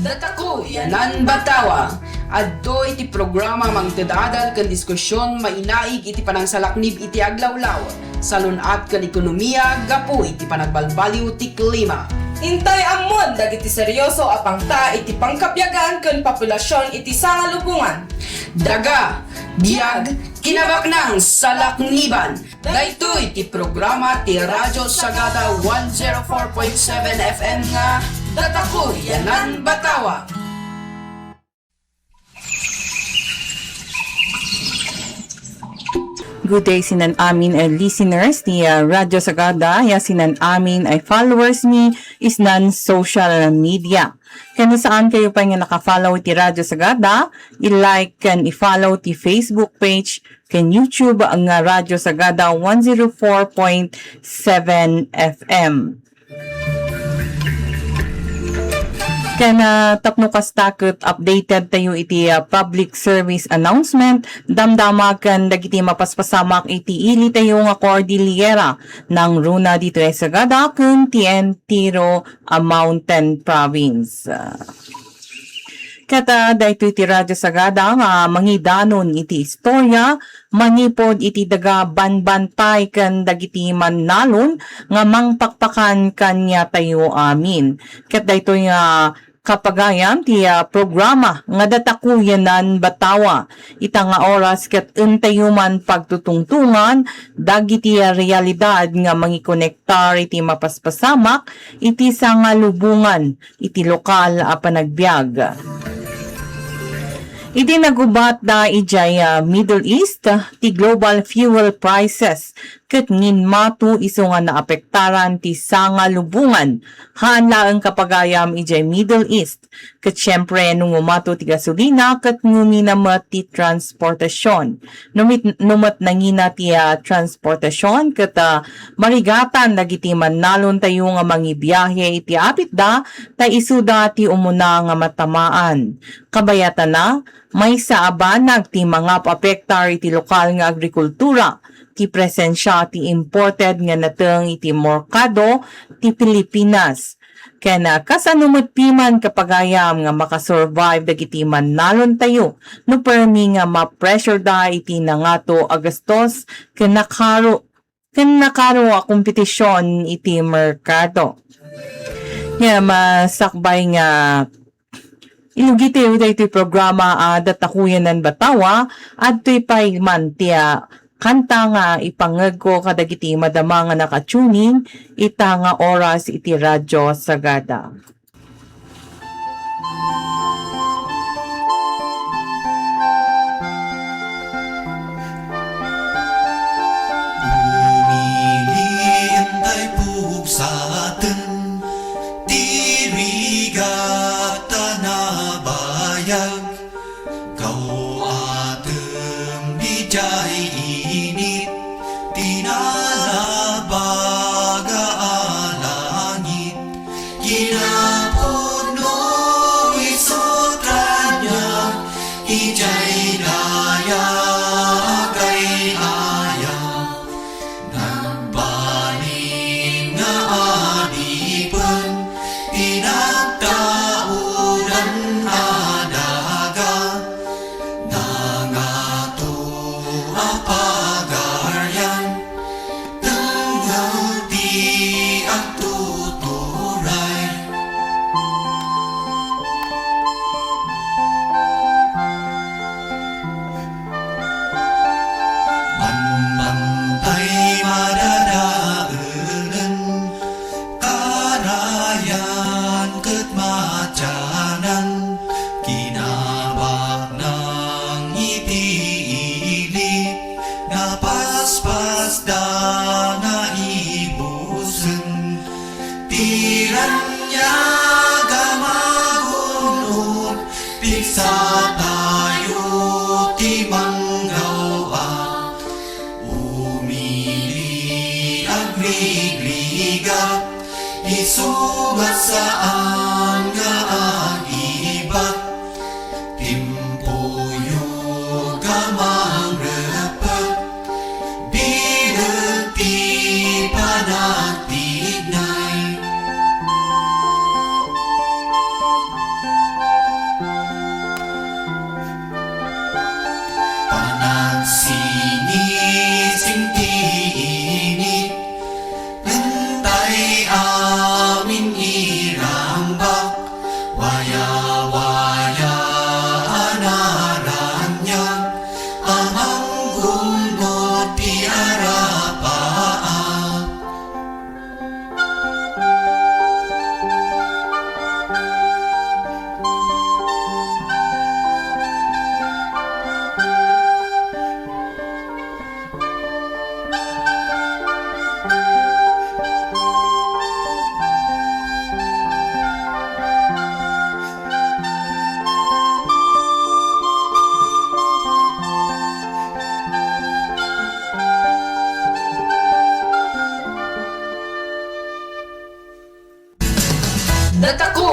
Datako yanan batawa. Adto iti programa mangtedadal ken diskusyon mainaig iti panangsalaknib iti aglawlaw. Salunat ken ekonomiya gapu iti panagbalbaliw ti klima. Intay ammon dagiti seryoso a pangta iti pangkapyagan ken populasyon iti sangalubungan. Daga, biyag, kinabaknang salakniban. Daytoy iti programa ti Radyo Sagada 104.7 FM nga Datako yanan batawa. Good day sinan amin ay listeners ni Radyo Sagada, ya sinan amin ay followers mi is non-social media. Kaya saan kayo pa nga nakafollow ti Radyo Sagada, i-like and i-follow ti Facebook page, kan YouTube ang Radyo Sagada 104.7 FM. Kaya tapno kastakot updated tayo iti public service announcement damdama kan dagiti mapaspasamak iti ili tayo nga Cordillera ng Runa dito ay Sagada kun Tiro Mountain Province. Kata dayto iti Radyo Sagada nga mangidanon iti istorya manipod iti daga banbantay kan dagiti mannalon nga mangpakpakan kanya tayo amin. Kat dayto nga kapagayam ti programa nga Datako yanan batawa ita nga oras ket entayuman pagtutungtungan dagiti realidad nga mangikonektar iti mapaspasamak iti sangalubungan iti lokal a panagbiag. Iti nagubat da ijay Middle East ti global fuel prices ket nginmatu iso nga naapektaran ti sangalubungan hanla ang kapagayam ijay Middle East ket syempre nung umato ti gasolina ket nguminamat ti transportasyon numat nangina ti transportasyon ket marigatan dagiti mannalon tayo nga mangibiyahe iti apit da ta isuda ti umuna nga matamaan kabayatan na may saabanag ti mga paapektar iti lokal nga agrikultura, ti presensya ti imported nga nateng iti merkado ti Pilipinas. Kaya na kasanumot piman kapagayam nga makasurvive dagiti mannalon tayo, no permi nga ma-pressure da iti nangato agastos ken nakaro a kompetisyon iti merkado. Kaya masakbay nga ilugiti iti programa Datako yanan batawa at tuy payman tiya kanta nga ipangeg ko kadagiti madama nga nakatuning ita nga oras iti Radyo Sagada. Umilintay buhok sa atin tirigat na bayag kau atem bijay init tinalabaga alangit kinapuno isotranya ijay daya gay aya nagbaling nga adipan tinagtauran adaga nangato apagaryan tengati ang tuturay manmantay madadaanan karayan ket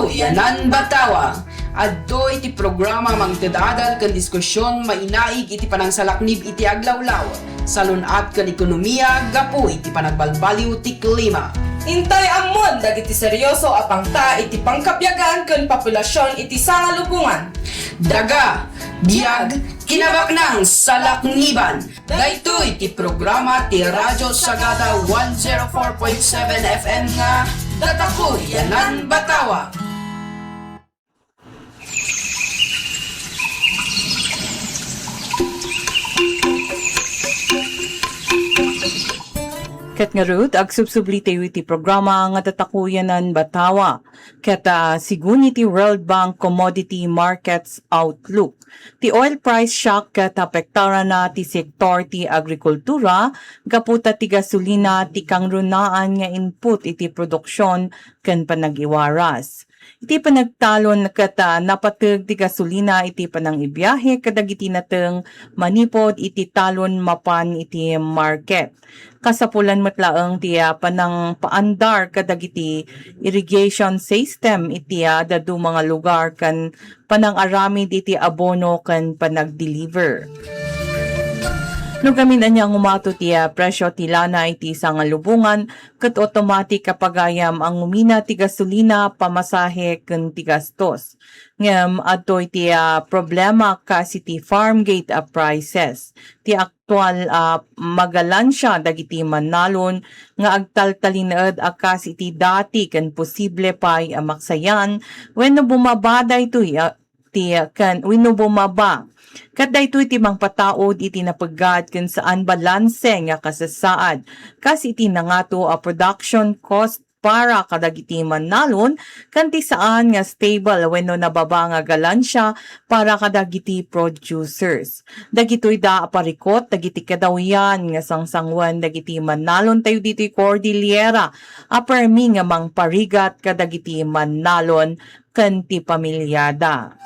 yanan batawa. Adto iti programa mangtedadal ken diskusyon mainaig iti panangsalaknib iti aglawlaw. Salunat ken ekonomiya gapu iti panagbalbaliw ti klima. Intay ammon dagiti seryoso apang ta iti pangkapyagan ken populasyon iti sangalubungan. Daga, biyag, kinabaknang salakniban. Dayto iti programa ti Radyo Sagada 104.7 FM nga Datakoy yanan batawa. Ket nga rod, ag subsubli tayo iti programa nga tatakuyanan batawa. Ket sigun iti World Bank Commodity Markets Outlook. Ti oil price shock ket apektara na ti sektor ti agrikultura, gaputa ti gasolina ti kangrunaan nga input iti produksyon ken panagiwaras. Iti panagtalon ket napateg ti gasolina iti panang ibiyahe kadagiti nateng manipod iti talon mapan iti market. Kasapulan matlaeng ti panang paandar kadagiti irrigation system iti dadu mga lugar kan panang aramid iti abono kan panag-deliver. No gamin anyang umato ti presyo ti lana iti sangalubungan ket automatic kapagayam ang umina ti gasolina pamasahe ken ti gastos. Ngem adto iti problema kasi ti farm gate prices. Ti aktual magalansya dagiti manalon nga agtaltalinaed akas iti dati ken posible pay maksayan wenno bumaba daytoy wenno bumaba. Kat daytoy iti mangpataod iti napagad ken saan balanse nga kasasaad. Kas iti nangato a production cost para kadagiti manalon kanti saan nga stable wenno nababa nga galansya para kadagiti producers. Dagitoy da aparikot dagiti kadawyan nga sangsangwan dagiti manalon tayo ditoy Cordillera apermi nga mangparigat kadagiti manalon kanti pamilyada.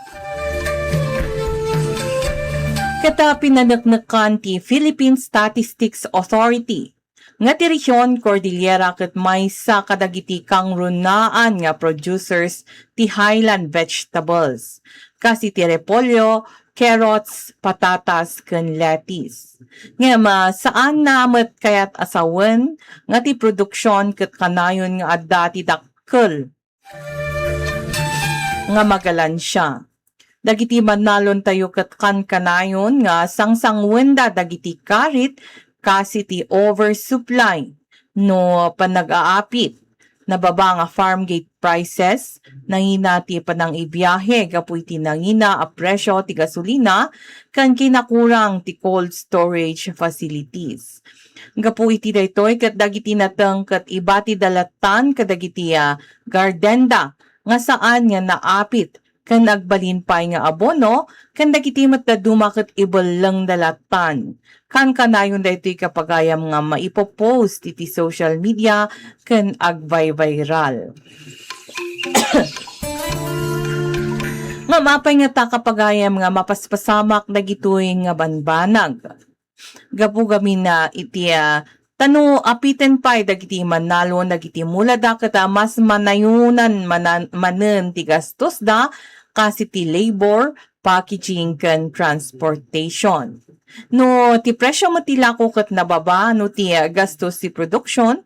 Kata pinanagnakan ti Philippine Statistics Authority nga ti Rehiyon Cordillera ket maysa kadagiti kangrunaan nga producers ti highland vegetables. Kasi ti repolyo, carrots, patatas ken lettuce. Nga saan namet kayat asawen nga ti produksyon ket kanayon nga adda ti dakkel nga magalansya. Dagiti manalon tayo ket kanayon nga sangsangwenda dagiti karit kasi ti oversupply no panag-aapit. Nababa nga farm gate prices nangina ti panang ibiyahe gapu iti nangina a presyo ti gasolina kan kinakurang ti cold storage facilities. Gapu iti daytoy ket dagiti nateng ket iba ti dalatan kadagiti gardenda nga saan nga naapit kan agbalinpay nga abono, kan dagiti mataduma ket ibelang dalatan. Kan kanayon daytoy kapagayam nga maipopost iti social media kan agviral. Nga mapay nga ta kapagayam nga mapaspasamak dagitoy nga banbanag. Gapu gamin na iti tano apiten pay dagiti manalon dagiti mula da kata mas manayunan manen ti gastos da kasi ti labor, packaging ken transportation. No ti presyo matilako ket nababa no ti gastos ti production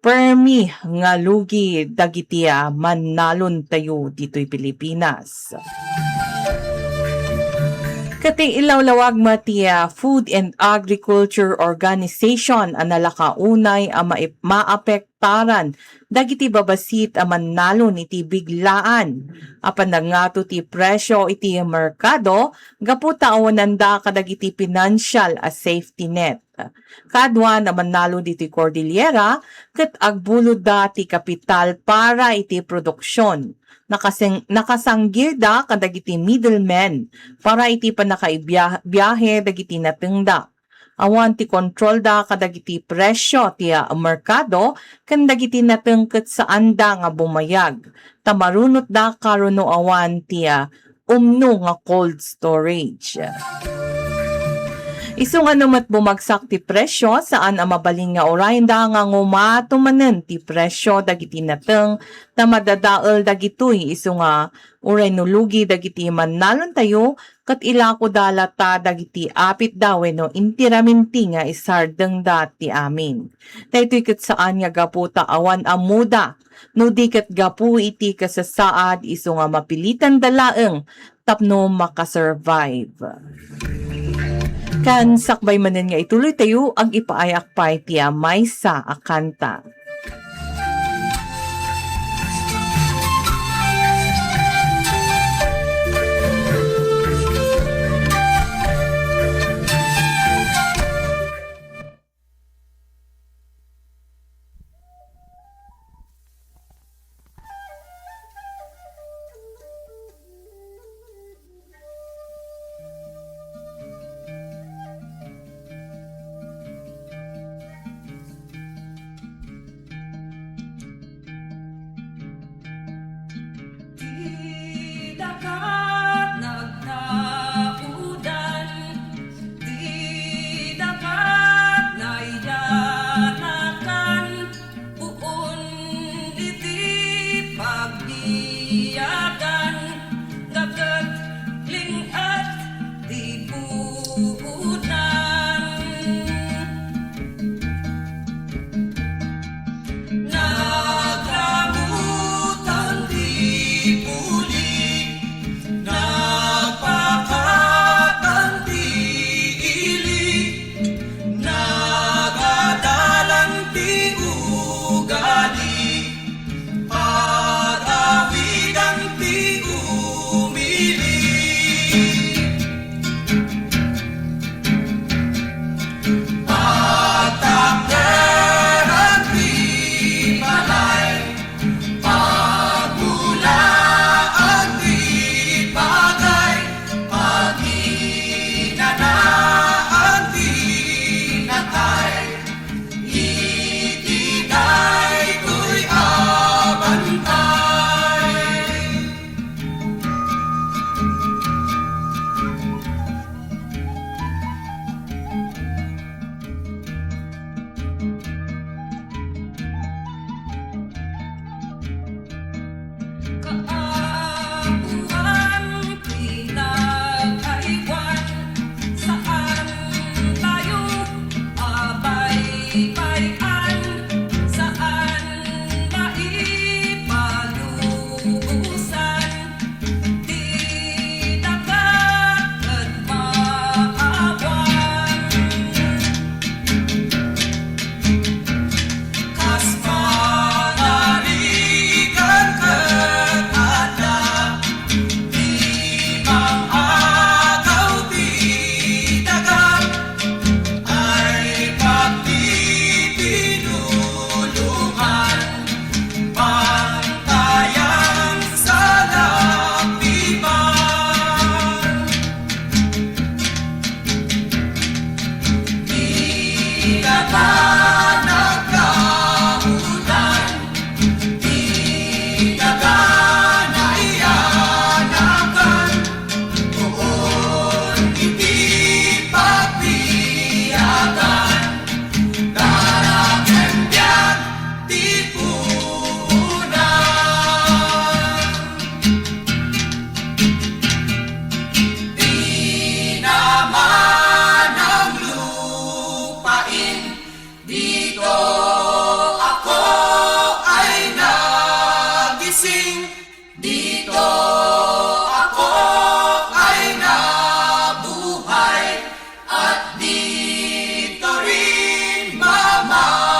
permi nga lugi dagiti manalon tayo ditoy Pilipinas. Kati ilawlawag mati Food and Agriculture Organization ang nalakaunay ang maapektaran dagiti babasit ang manalon iti biglaan. Apan nangato ti presyo iti merkado gaputa awananda kadagiti financial a safety net. Kadwa na manalo diti Cordillera ket agbulod da ti kapital para iti produksyon. Nakasanggil da kadagiti middlemen para iti panakaibiyahe dagiti natengda. Awan ti kontrol da kadagiti presyo ti merkado ken dagiti natengket saan da nga bumayag. Tamarunot da karuno awan ti umno nga cold storage. Isu nga namat bumagsak ti presyo saan ang mabalin nga orayin da nga ngumatumanen ti presyo dagiti nateng na madadaol dagitoy isu nga uray nulugi dagiti mannalon tayo kat ilako dalata dagiti apit dawe no intiraminti nga isardeng dati amin. Daytoy ket saan nga gaputa awan amuda no di ket gapu iti kasasaad isu nga mapilitan dalaeng tapno makasurvive. Kan sakbay manen nga ituloy tayo ang ipaayak pa iti maysa a kanta. Di dapat nagtaudan, di dapat naiyanakan, buon iti pagbiyagan, dagat lingat di puunan. Nagramutan di puli, nagpakatan di ili, nagadalang di ugali, pag-awigan di umili. Pagtakderan di balay, pagmulaan di bagay, paghinanaan di natay, itigay ko'y abantay. Kaabuhan pinag-aiwan, saan tayo abay-bayan, saan maipalubusan, di dagat at maawan. Kas pangarigan ket ada, di mangagaw di dagat, ay pagtitulungan, pantayan sa lapiman. Di dagat nagkaunan, di dagat naiyanakan, buon iti pagbiyagan, daragem biag di puunan. Di naman ang lupain, dito ako ay nagising, dito ako ay nabuhay, at dito rin mamamatay.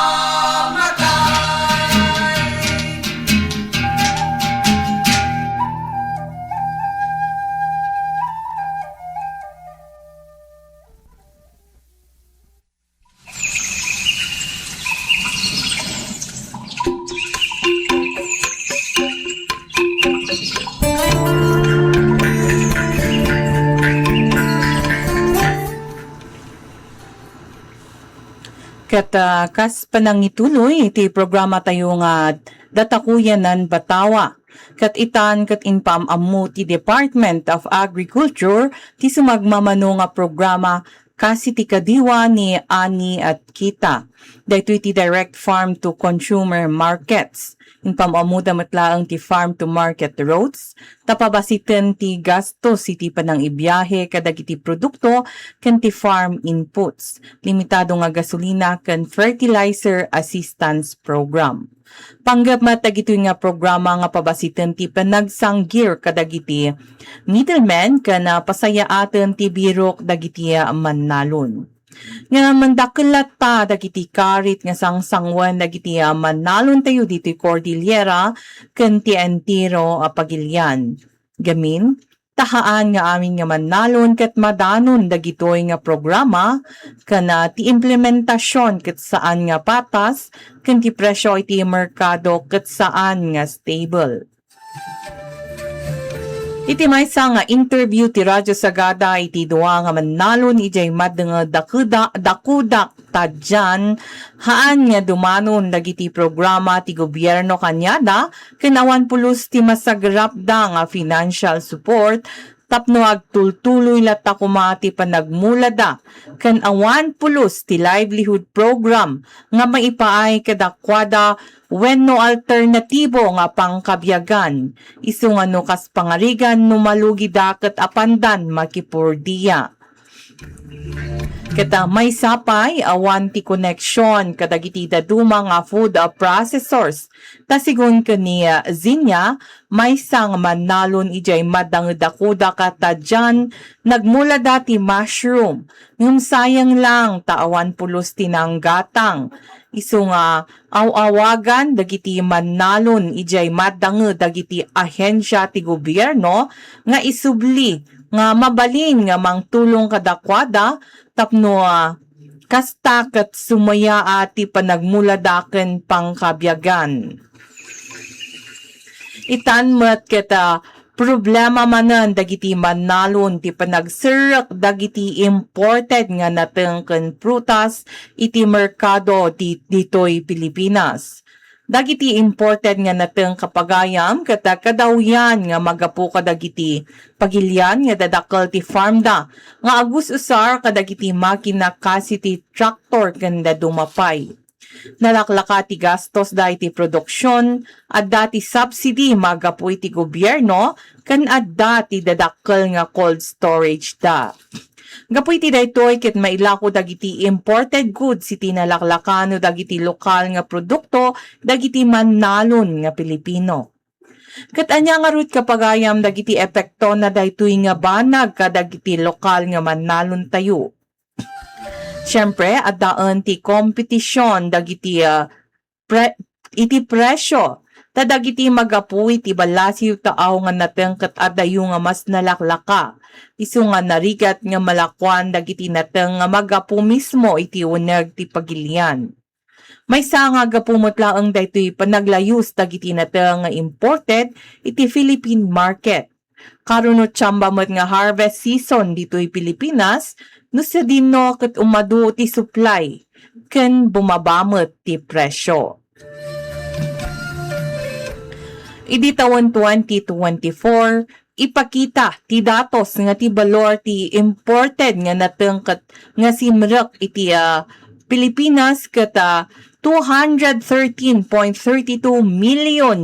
Ket kas panangituloy iti programa tayo nga datakuyanan Batawa. Ket itan ket inpam ammo ti Department of Agriculture ti sumagmamano nga programa kasi ti kadiwa ni Ani at Kita. Dahito iti direct farm to consumer markets. In pamamuda matlaang ti farm to market roads, tapabasitin ti gastos iti panang ibiyahe kadag iti produkto ken ti farm inputs. Limitado nga gasolina ken fertilizer assistance program. Panggap matag ito nga programa nga pabasitin ti panagsanggir kadag iti middleman ken pasayaaten ti birok dagiti mannalon. Nga mandakelat pa dagiti karit nga sangsangwan dagiti mannalon tayo dito Cordillera ken ti Antiro Pagilian. Gamin, tahaan nga amin nga mannalon ket madanon dagitoy nga programa kana ti implementasyon ket saan nga patas ken ti presyo iti merkado ket saan nga stable. Iti maysa nga interview ti Radyo Sagada iti duwa nga mannalon ijay nga dakudak tadyan haan nga dumanon dagiti programa ti gobyerno kanyada ken awan pulos ti masagrapda nga financial support tapno agtultuloy lata kumati panagmulada ken awan pulos ti livelihood program nga maipaay kadakwada wenno alternatibo nga pangkabyagan isu nga no kas pangarigan no malugi daket apandan makipurdiya. Kata may sapay awan ti connection kadagiti daduma nga food processors. Tasigon kaniya zinya may sang mannalon ijay madangdakuda kata dyan nagmula dati mushroom. Ngum sayang lang taawan pulos tinanggatang. Isu nga awawagan dagiti mannalon ijay madanged dagiti ahensya ti gobyerno nga isubli nga mabalin nga mangtulong kadakwada tapno kasta ket sumaya ati panagmuladaken pangkabyagan. Itanmet ket problema manan dagiti mannalon ti panagserak dagiti imported nga natengken prutas iti merkado ditoy Pilipinas. Dagiti imported nga nateng kapagayam kata kadawyan nga magapu kadagiti pagilian nga dadakkel ti farmda nga agus usar kadagiti makina kasi ti tractor ken dumapay. Nalaklaka ti gastos da iti produksyon at dati subsidy magapu iti gobyerno ken adda ti dadakkel nga cold storage da. Gapoy ti daytoy ket mailako dagiti imported goods iti nalaklakano dagiti lokal nga produkto dagiti mannalon nga Pilipino. Ket anya nga rut kapagayam dagiti epekto na daytoy nga banag kadagiti lokal nga mannalon tayo. Siyempre addaan ti kompetisyon dagiti iti presyo. Tadagiti magapuy ti balasiw taaw nga natengket adayo nga mas nalaklaka. Isu nga narigat nga malakwan dagiti nateng nga magapu mismo iti uneg ti pagilian. May nga gapumot laeng daytoy panaglayus dagiti nateng nga imported iti Philippine market. Karuno tsamba met nga harvest season ditoy Pilipinas no sa dinno ket umadu ti supply ken bumabamot ti presyo. Idi taon 2024, ipakita ti datos nga ti balor ti imported nga natengket nga simrek iti Pilipinas kata $213.32 million.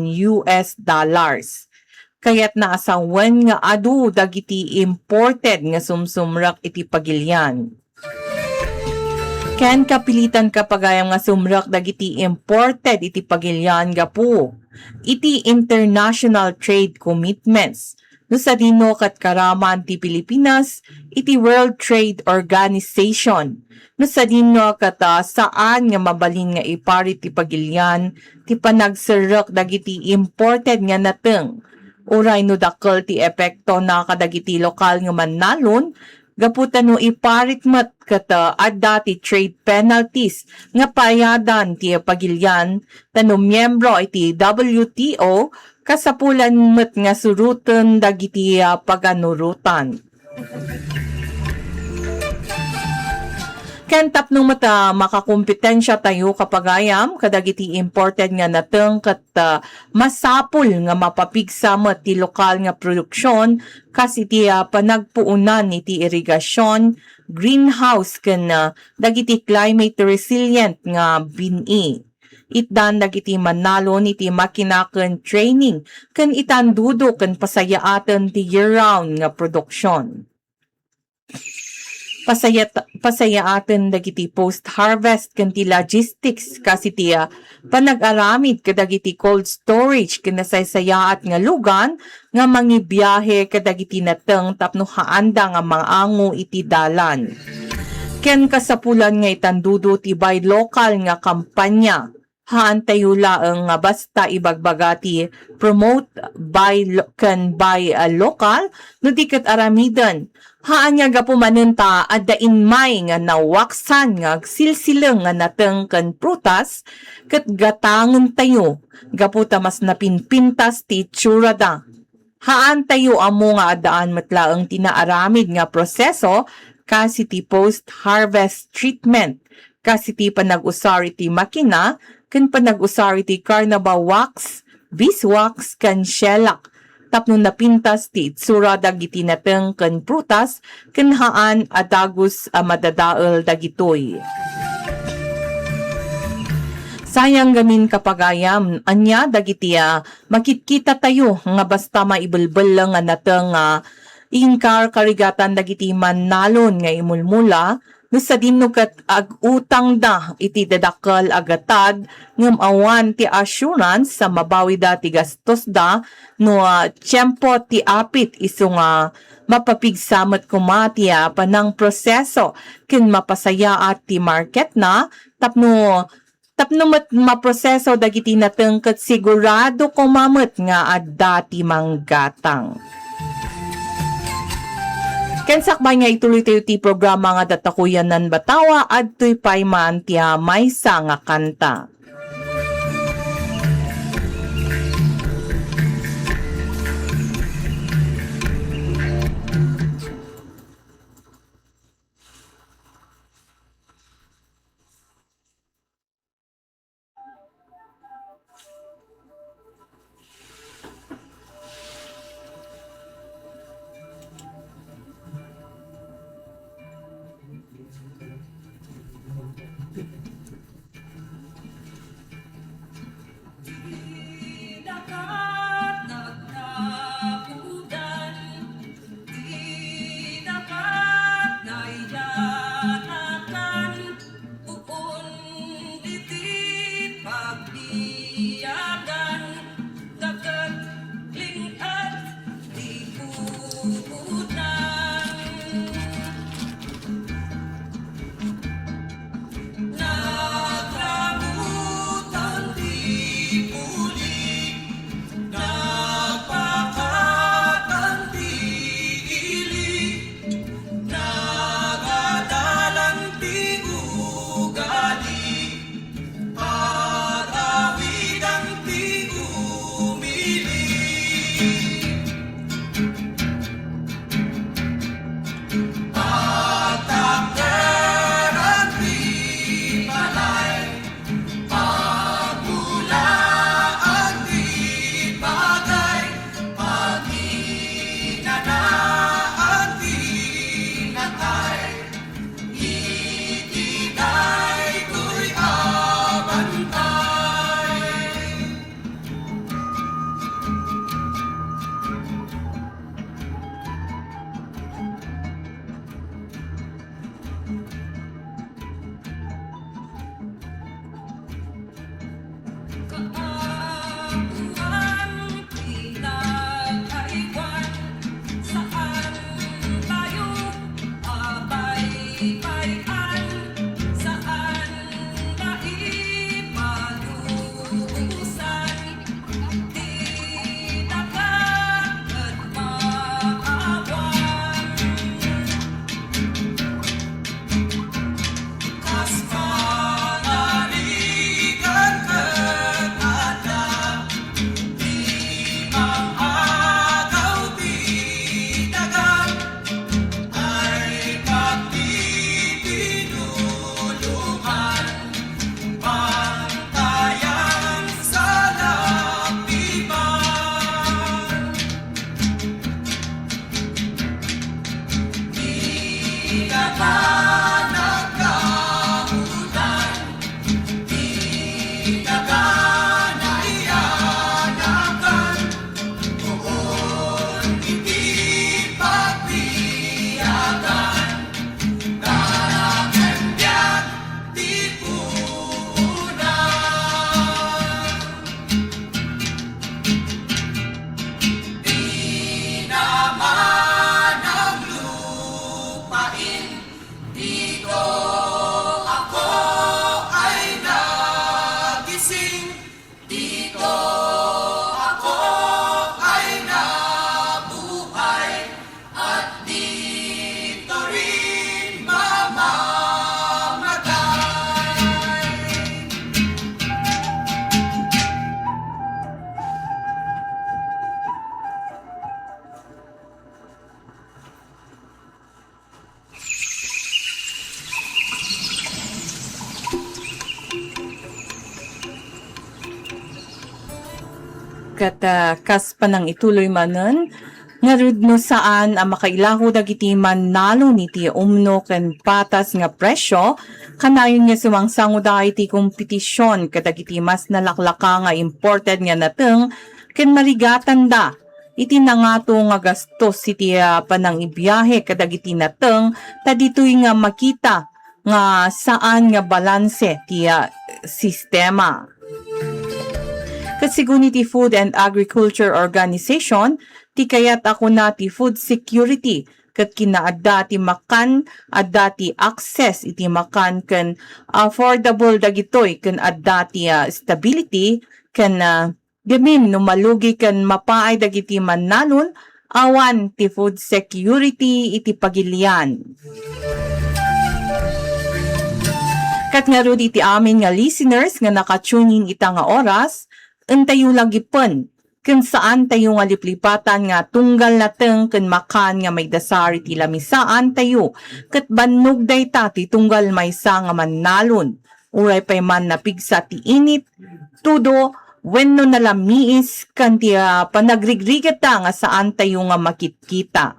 Kaya't naasawan nga adu dagiti imported nga sumsumrak iti pagilian. Ken kapilitan kapagayam nga sumrak dagiti imported iti pagilian gapu. Iti international trade commitments. No sa dino kat karaman ti Pilipinas, iti World Trade Organization. No sa dino kat saan nga mabalin nga ipari ti pagilian, ti panagserak dagiti imported nga nateng. Uray no dakkel ti epekto na kadagiti lokal nga mannalon, gaputan no iparit mat kata adda ti trade penalties nga payadan ti pagilian tano miyembro iti WTO kasapulan met nga suruten dagiti Ken tapno mata makakompetensya tayo kapagayam kadagiti imported nga nateng kat masapul nga mapapigsa met ti lokal nga produksyon kas iti panagpuunan iti irigasyon, greenhouse ken dagiti climate resilient nga bini. Itdan dagiti manalon iti makina ken training ken itandudo ken pasayaaten ti year-round nga produksyon. Pasayaaten dagiti post-harvest ken ti logistics kasi ti panag-aramid kadagiti cold storage ken nasaysayaat nga lugan nga mangibiyahe kadagiti nateng tapno haanda nga mangango iti dalan. Ken kasapulan nga itandudo ti buy local nga kampanya. Haan tayo laeng nga basta ibagbagati promote buy local no diket aramidan. Haan nga gapumanenta at dainmay nga nawaksan nga silsileng nga nateng ken prutas ket gatangen tayo gaputa mas napinpintas ti tsurada. Haan tayo amo nga adaan matlaeng tinaaramid nga proseso kasi ti post-harvest treatment kasi ti panag-usar iti makina ken panag-usar iti carnauba wax, beeswax ken shellac. Tapno napintas ti itsura dagiti nateng ken prutas ken haan adagus madadael dagitoy. Sayang gamin kapagayam anya dagiti makitkita tayo nga basta maibelbel lang nga nateng inkar karigatan dagiti manalon nga imulmula no sa dinno ket ag-utang da iti dadakkel agatad ngem awan ti assurance sa mabawi da ti gastos da no tiyempo ti apit isu nga mapapigsamet kumati panang proseso ken mapasayaat ti market na tapno met maproseso dagiti nateng ket sigurado kumamet nga adda ti manggatang. Ken sakbay nga ituloy tayo ti programa nga datakuyanan batawa adtoy payman ti maysa nga kanta. Kat kas pa nang ituloy manen, nga rud no saan ang makailaho dagiti manalo niti umno ken patas nga presyo, kanayon nga sumangsango da iti kompetisyon kadagiti mas nalaklaka nga imported nga nateng ken marigatan da. Iti nangato nga gastos iti panang ibiyahe kadagiti nateng ta ditoy nga makita nga saan nga balanse ti sistema. Kasigun iti Food and Agriculture Organization, ti kayat ako na ti food security, kat kinaadda ti makan, adda ti access iti makan, kan affordable dagitoy, kan adda ti stability, kan gamin no malugi kan mapaay dagiti manalon, awan ti food security iti pagilian. Kat nga ro iti amin nga listeners nga nakatuning ita nga oras, tayo lagi pen, kung saan tayo nga liplipatan nga tunggal nateng kung makan nga may dasari ti lamisaan tayo, kat banog day tati tunggal may sa nga manalon, uray pa'y man napigsa ti init, tudo, wenno nalamiis, kan ti panagrigrigat nga saan tayo nga makitkita.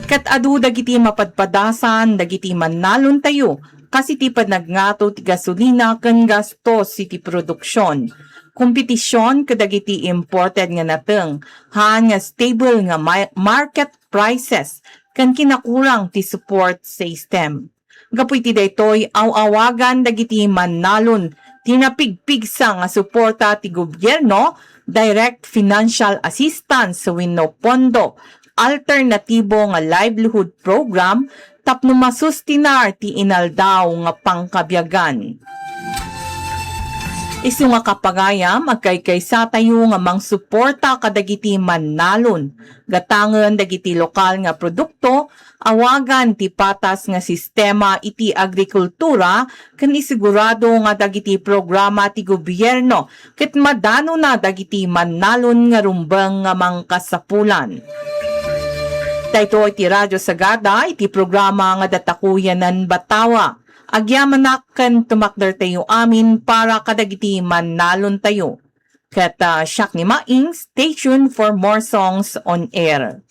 Kat adu dagiti mapadpadasan, dagiti manalon tayo, kasi ti panagngato ti gasolina kan gastos iti produksyon. Kompetisyon kadagiti imported nga nateng, haan nga stable nga market prices kan kinakurang ti support system. Gapoy ti daytoy awagan dagiti manalon tinapigpigsa nga suporta ti gobyerno, direct financial assistance wenno pondo, alternatibo nga livelihood program tapno masustinar ti inaldaw nga pangkabyagan. Isu nga kapagayam agkaykaysa tayo nga mangsuporta kadagiti manalon, gatangen dagiti lokal nga produkto, awagan ti patas nga sistema iti agrikultura ken isigurado nga dagiti programa ti gobyerno ket madano na dagiti manalon nga rumbeng nga mangkasapulan. Dayto iti Radyo Sagada iti programa nga datakuyanan Batawa. Agyaman ken tumakder tayo amin para kadagiti manalon tayo. Kat siyak ni Maing, stay tuned for more songs on air.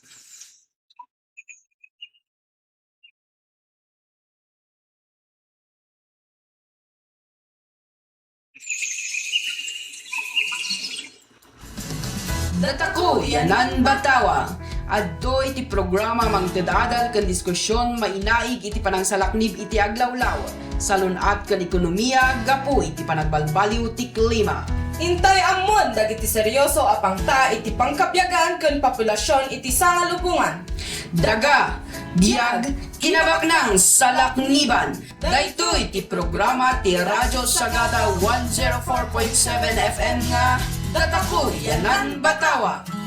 Datako yanan Batawa. Adto iti programa mangtedadal ken diskusyon mainaig iti panangsalaknib iti aglawlaw. Salunat ken ekonomiya gapu iti panagbalbaliw ti klima. Intay ammon dagiti seryoso apang ta iti pangkapyagan ken populasyon iti sangalubungan. Daga, biag, kinabaknang salakniban. Dayto iti programa ti Radyo Sagada 104.7 FM nga Datako yanan Batawa.